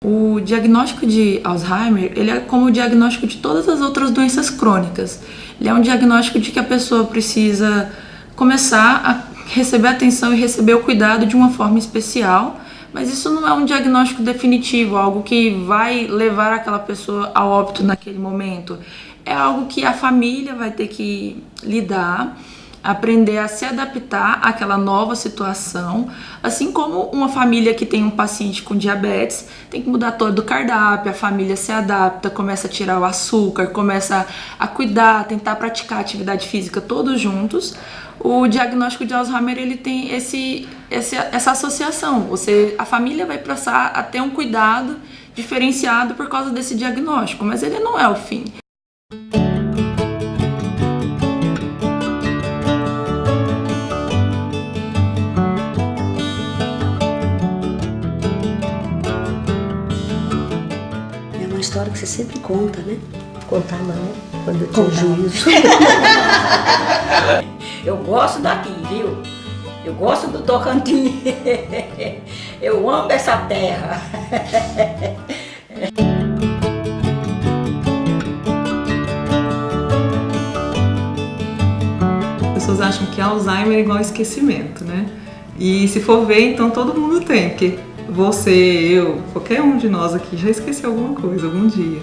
O diagnóstico de Alzheimer, ele é como o diagnóstico de todas as outras doenças crônicas. Ele é um diagnóstico de que a pessoa precisa começar a receber atenção e receber o cuidado de uma forma especial, mas isso não é um diagnóstico definitivo, algo que vai levar aquela pessoa ao óbito naquele momento. É algo que a família vai ter que lidar, aprender a se adaptar àquela nova situação, assim como uma família que tem um paciente com diabetes tem que mudar todo o cardápio, a família se adapta, começa a tirar o açúcar, começa a cuidar, tentar praticar atividade física todos juntos. O diagnóstico de Alzheimer, ele tem essa associação, a família vai passar a ter um cuidado diferenciado por causa desse diagnóstico, mas ele não é o fim. Uma história que você sempre conta, né? Contar não, quando eu tinha juízo. Eu gosto daqui, viu? Eu gosto do Tocantins. Eu amo essa terra. As pessoas acham que Alzheimer é igual esquecimento, né? E se for ver, então todo mundo tem, porque você, eu, qualquer um de nós aqui já esqueceu alguma coisa algum dia.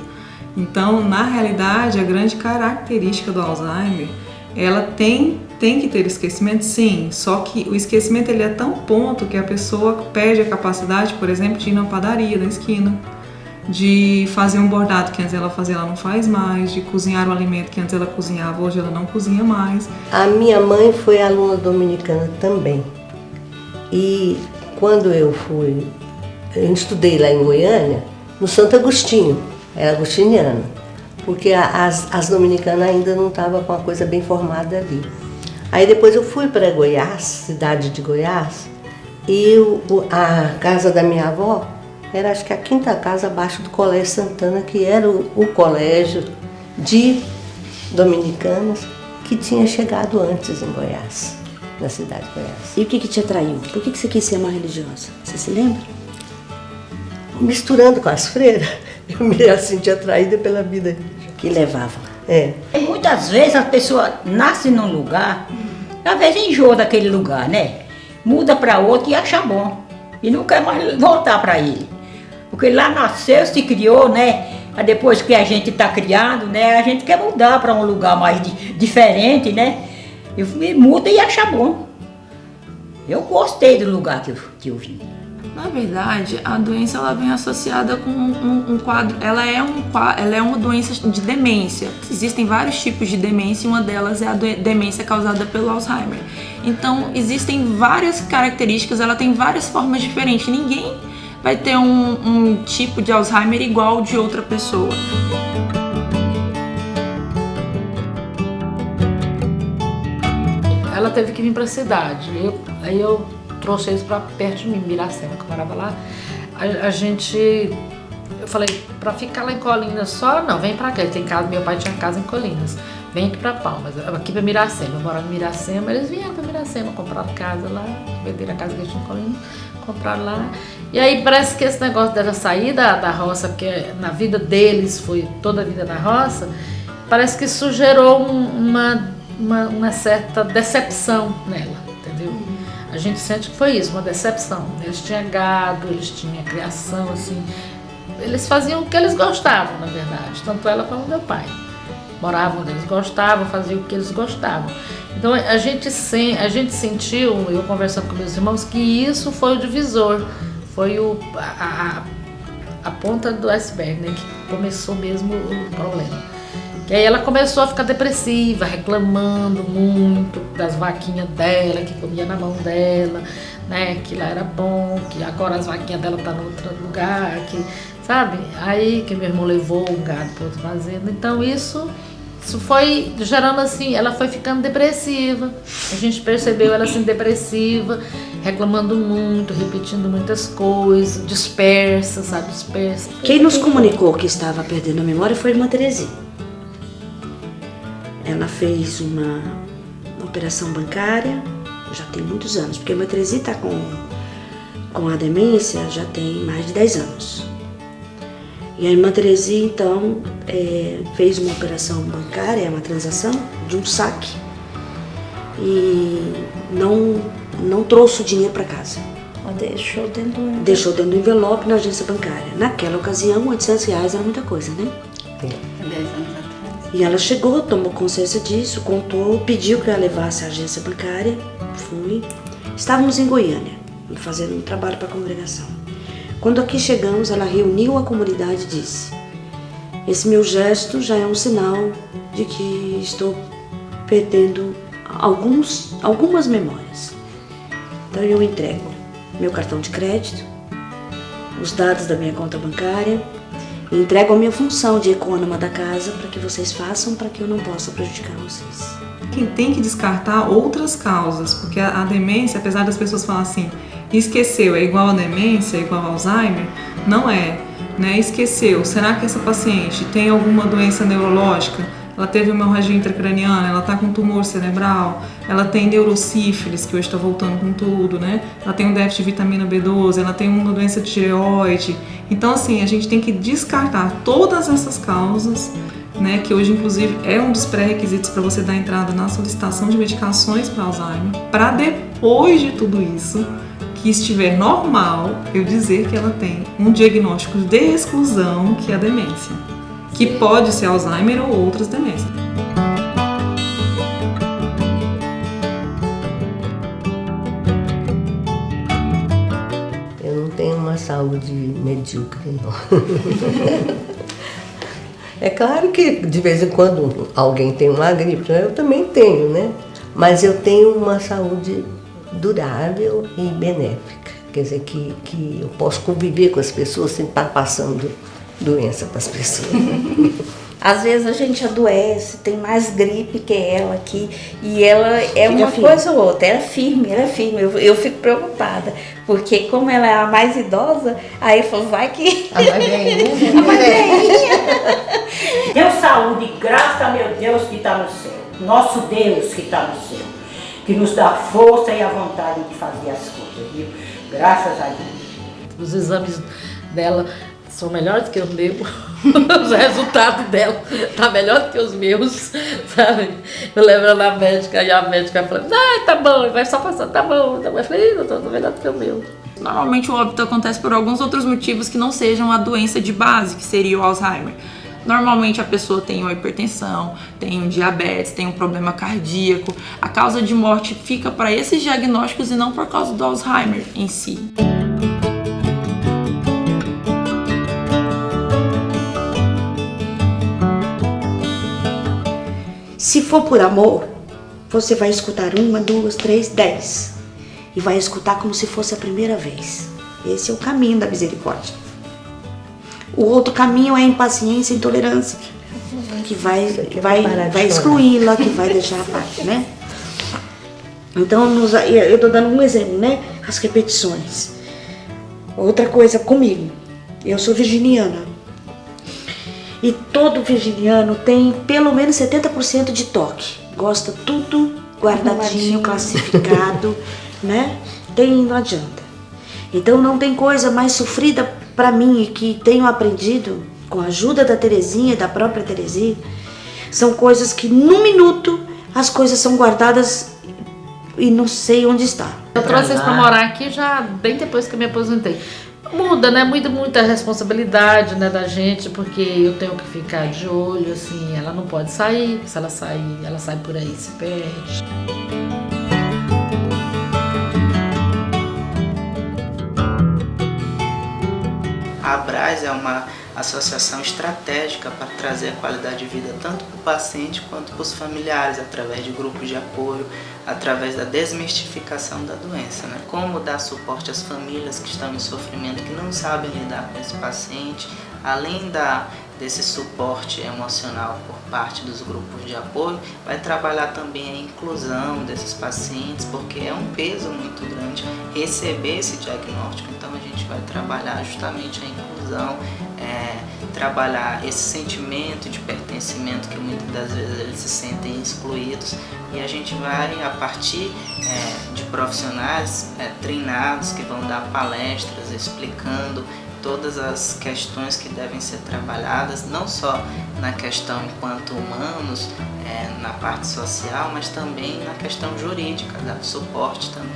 Então, na realidade, a grande característica do Alzheimer, ela tem que ter esquecimento, sim, só que o esquecimento ele é tão ponto que a pessoa perde a capacidade, por exemplo, de ir na padaria da esquina, de fazer um bordado que antes ela fazia, ela não faz mais, de cozinhar um alimento que antes ela cozinhava, hoje ela não cozinha mais. A minha mãe foi aluna dominicana também. E quando eu estudei lá em Goiânia, no Santo Agostinho, era agostiniana, porque as dominicanas ainda não estavam com a coisa bem formada ali. Aí depois eu fui para Goiás, cidade de Goiás, e a casa da minha avó era acho que a quinta casa abaixo do Colégio Santana, que era o colégio de dominicanas que tinha chegado antes em Goiás, na cidade de Goiás. E o que te atraiu? Por que você quis ser uma religiosa? Você se lembra? Misturando com as freiras, eu me senti atraída pela vida Que levava. É. Muitas vezes a pessoa nasce num lugar, às vezes enjoa daquele lugar, né? Muda para outro e acha bom. E não quer mais voltar para ele. Porque lá nasceu, se criou, né? Aí depois que a gente está criado, né? A gente quer mudar para um lugar mais diferente, né? E muda e acha bom. Eu gostei do lugar que eu vim. Na verdade, a doença ela vem associada com um quadro, ela é uma doença de demência. Existem vários tipos de demência e uma delas é a demência causada pelo Alzheimer. Então, existem várias características, ela tem várias formas diferentes. Ninguém vai ter um tipo de Alzheimer igual de outra pessoa. Ela teve que vir para a cidade, aí eu trouxe eles para perto de mim, Miracema, que eu morava lá. Eu falei, para ficar lá em Colinas só, não, vem para cá, tem casa, meu pai tinha casa em Colinas, vem aqui para Palmas, aqui para Miracema, eu morava em Miracema, eles vieram para Miracema, compraram casa lá, venderam a casa que eles tinham em Colinas, compraram lá. E aí parece que esse negócio dela sair da roça, porque na vida deles foi toda a vida na roça, parece que isso gerou uma certa decepção nela, entendeu? A gente sente que foi isso, uma decepção. Eles tinham gado, eles tinham criação, assim. Eles faziam o que eles gostavam, na verdade. Tanto ela como meu pai. Moravam onde eles gostavam, faziam o que eles gostavam. Então a gente sentiu, eu conversando com meus irmãos, que isso foi o divisor. Foi a ponta do iceberg, né? Que começou mesmo o problema. E aí ela começou a ficar depressiva, reclamando muito das vaquinhas dela, que comia na mão dela, né, que lá era bom, que agora as vaquinhas dela tá no outro lugar, que, sabe? Aí que meu irmão levou um gado para outra fazenda. Então isso foi gerando assim, ela foi ficando depressiva. A gente percebeu ela assim depressiva, reclamando muito, repetindo muitas coisas, dispersa, sabe? Dispersa. Quem nos comunicou que estava perdendo a memória foi a irmã Terezinha. Ela fez uma operação bancária, já tem muitos anos, porque a irmã Terezinha está com a demência já tem mais de 10 anos. E a irmã Terezinha, então, fez uma operação bancária, uma transação de um saque, e não trouxe o dinheiro para casa. Deixou dentro do... Deixou dentro do envelope na agência bancária. Naquela ocasião, R$800 era muita coisa, né? 10 anos atrás. E ela chegou, tomou consciência disso, contou, pediu que eu a levasse à agência bancária. Fui. Estávamos em Goiânia, fazendo um trabalho para a congregação. Quando aqui chegamos, ela reuniu a comunidade e disse: esse meu gesto já é um sinal de que estou perdendo algumas memórias. Então eu entrego meu cartão de crédito, os dados da minha conta bancária, e entrego a minha função de econômica da casa para que vocês façam, para que eu não possa prejudicar vocês. Quem tem que descartar outras causas, porque a demência, apesar das pessoas falarem assim, esqueceu, é igual a demência, é igual a Alzheimer, não é, né? Esqueceu, será que essa paciente tem alguma doença neurológica? Ela teve uma hemorragia intracraniana, ela está com tumor cerebral, ela tem neurosífilis, que hoje está voltando com tudo, né? Ela tem um déficit de vitamina B12, ela tem uma doença de tireoide. Então, assim, a gente tem que descartar todas essas causas, né? Que hoje, inclusive, é um dos pré-requisitos para você dar entrada na solicitação de medicações para Alzheimer, para depois de tudo isso, que estiver normal, eu dizer que ela tem um diagnóstico de exclusão, que é a demência, que pode ser Alzheimer ou outras demências. Eu não tenho uma saúde medíocre, não. É claro que de vez em quando alguém tem uma gripe, eu também tenho, né? Mas eu tenho uma saúde durável e benéfica. Quer dizer, que eu posso conviver com as pessoas sem estar passando doença para as pessoas. Às vezes a gente adoece, tem mais gripe que ela aqui, e ela é Fica uma firme. coisa ou outra, ela é firme. Eu fico preocupada, porque como ela é a mais idosa, aí eu falo, vai que... A mais velhinha, A mais velhinha. Deu saúde, graças a meu Deus que está no céu. Nosso Deus que está no céu. Que nos dá força e a vontade de fazer as coisas, viu? Graças a Deus. Os exames dela são melhores que os meus. Os resultados dela tá melhor do que os meus, sabe? Eu lembro na médica, e a médica falou, tá bom, vai só passar, tá bom. Eu falei, doutor, tá melhor do que o meu. Normalmente o óbito acontece por alguns outros motivos que não sejam a doença de base, que seria o Alzheimer. Normalmente a pessoa tem uma hipertensão, tem um diabetes, tem um problema cardíaco. A causa de morte fica para esses diagnósticos e não por causa do Alzheimer em si. Se for por amor, você vai escutar 1, 2, 3, 10. E vai escutar como se fosse a primeira vez. Esse é o caminho da misericórdia. O outro caminho é a impaciência e intolerância, que vai excluí-la, que vai deixar a parte, né? Então, eu estou dando um exemplo, né? As repetições. Outra coisa comigo, eu sou virginiana. E todo virginiano tem pelo menos 70% de toque. Gosta tudo guardadinho, classificado, né? Não adianta. Então não tem coisa mais sofrida para mim e que tenho aprendido com a ajuda da Terezinha e da própria Terezinha. São coisas que num minuto as coisas são guardadas e não sei onde está. Eu trouxe eles pra morar aqui já bem depois que eu me aposentei. Muda, né? Muda muita responsabilidade, né, da gente, porque eu tenho que ficar de olho, assim, ela não pode sair, se ela sair, ela sai por aí e se perde. A Abras é uma associação estratégica para trazer a qualidade de vida tanto para o paciente quanto para os familiares, através de grupos de apoio, através da desmistificação da doença, né? Como dar suporte às famílias que estão em sofrimento, que não sabem lidar com esse paciente, além desse suporte emocional por parte dos grupos de apoio, vai trabalhar também a inclusão desses pacientes, porque é um peso muito grande receber esse diagnóstico. Então a gente vai trabalhar justamente a inclusão, trabalhar esse sentimento de pertencimento que muitas das vezes eles se sentem excluídos, e a gente vai, a partir de profissionais treinados que vão dar palestras explicando todas as questões que devem ser trabalhadas, não só na questão enquanto humanos, na parte social, mas também na questão jurídica, dar suporte também.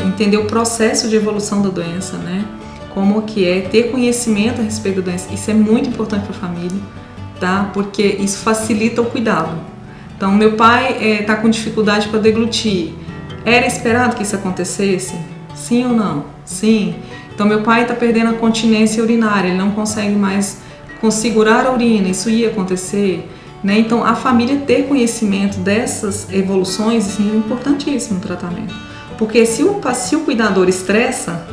Entender o processo de evolução da doença, né? Como que é, ter conhecimento a respeito da doença, isso é muito importante para a família, tá? Porque isso facilita o cuidado. Então, meu pai está com dificuldade para deglutir. Era esperado que isso acontecesse? Sim ou não? Sim. Então, meu pai está perdendo a continência urinária, ele não consegue mais segurar a urina, isso ia acontecer, né? Então, a família ter conhecimento dessas evoluções, assim, é importantíssimo no tratamento. Porque se o cuidador estressa,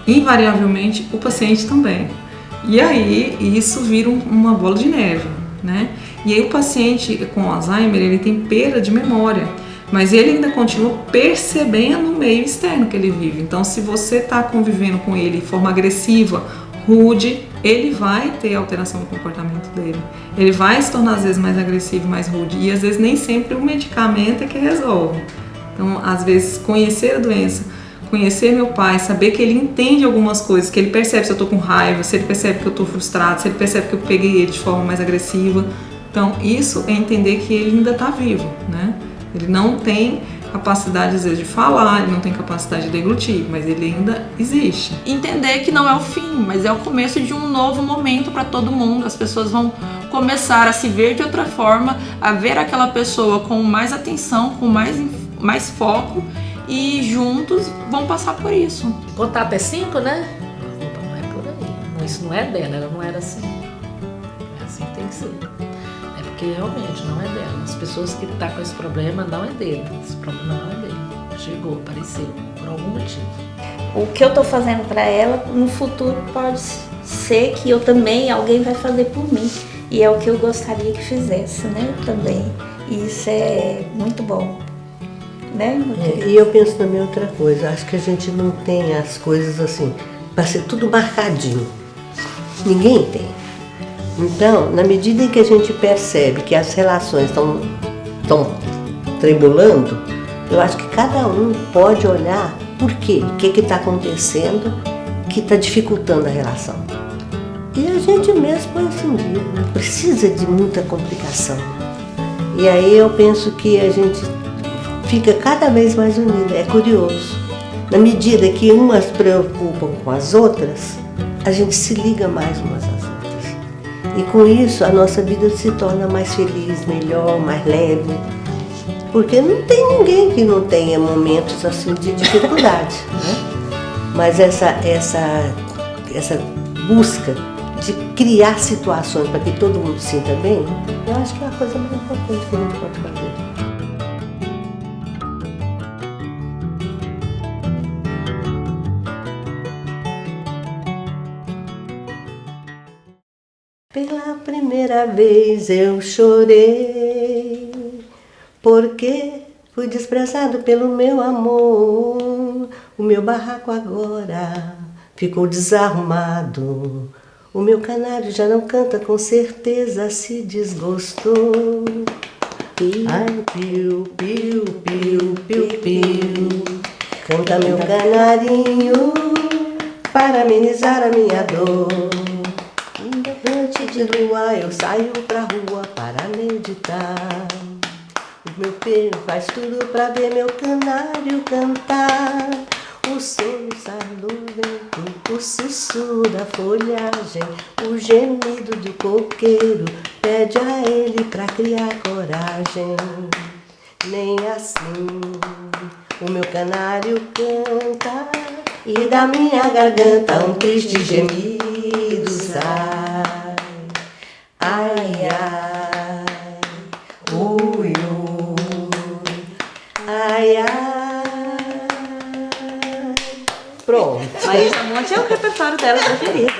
invariavelmente o paciente também. E aí isso vira uma bola de neve, né? E aí o paciente com Alzheimer, ele tem perda de memória, mas ele ainda continua percebendo o meio externo que ele vive. Então, se você está convivendo com ele de forma agressiva, rude, ele vai ter alteração no comportamento dele. Ele vai se tornar às vezes mais agressivo, mais rude. E às vezes nem sempre o medicamento é que resolve. Então, às vezes, conhecer a doença, conhecer meu pai, saber que ele entende algumas coisas, que ele percebe se eu estou com raiva, se ele percebe que eu estou frustrado, se ele percebe que eu peguei ele de forma mais agressiva. Então, isso é entender que ele ainda está vivo, né? Ele não tem capacidade, às vezes, de falar, ele não tem capacidade de deglutir, mas ele ainda existe. Entender que não é o fim, mas é o começo de um novo momento para todo mundo. As pessoas vão começar a se ver de outra forma, a ver aquela pessoa com mais atenção, com mais foco, e juntos vão passar por isso. Contar até 5, né? Não é por aí. Isso não é dela, ela não era assim. É assim que tem que ser. É porque realmente não é dela. As pessoas que estão com esse problema não é dele. Esse problema não é dele. Chegou, apareceu, por algum motivo. O que eu tô fazendo para ela, no futuro pode ser que eu também, alguém vai fazer por mim. E é o que eu gostaria que fizesse, né? Também. E isso é muito bom. Né? E eu penso também outra coisa, acho que a gente não tem as coisas assim, para ser tudo marcadinho. Ninguém tem. Então, na medida em que a gente percebe que as relações estão tremulando, eu acho que cada um pode olhar por quê, o que está acontecendo que está dificultando a relação. E a gente mesmo põe assim, não precisa de muita complicação. E aí eu penso que a gente fica cada vez mais unida, é curioso. Na medida que umas se preocupam com as outras, a gente se liga mais umas às outras. E com isso a nossa vida se torna mais feliz, melhor, mais leve. Porque não tem ninguém que não tenha momentos assim de dificuldade, né? Mas essa busca de criar situações para que todo mundo se sinta bem, eu acho que é a coisa mais importante que a gente pode fazer. Pela primeira vez eu chorei, porque fui desprezado pelo meu amor. O meu barraco agora ficou desarrumado. O meu canário já não canta, com certeza se desgostou. Ai, piu, piu, piu, piu, piu. Canta meu canarinho para amenizar a minha dor. Noite de lua eu saio pra rua para meditar. O meu peito faz tudo pra ver meu canário cantar. O soluçar do vento, o sussurro da folhagem, o gemido do coqueiro pede a ele pra criar coragem. Nem assim o meu canário canta, e da minha garganta um triste gemido sai. Ai, ai, ui, ui, ai, ai. Pronto. Marisa Monte é o repertório dela preferido.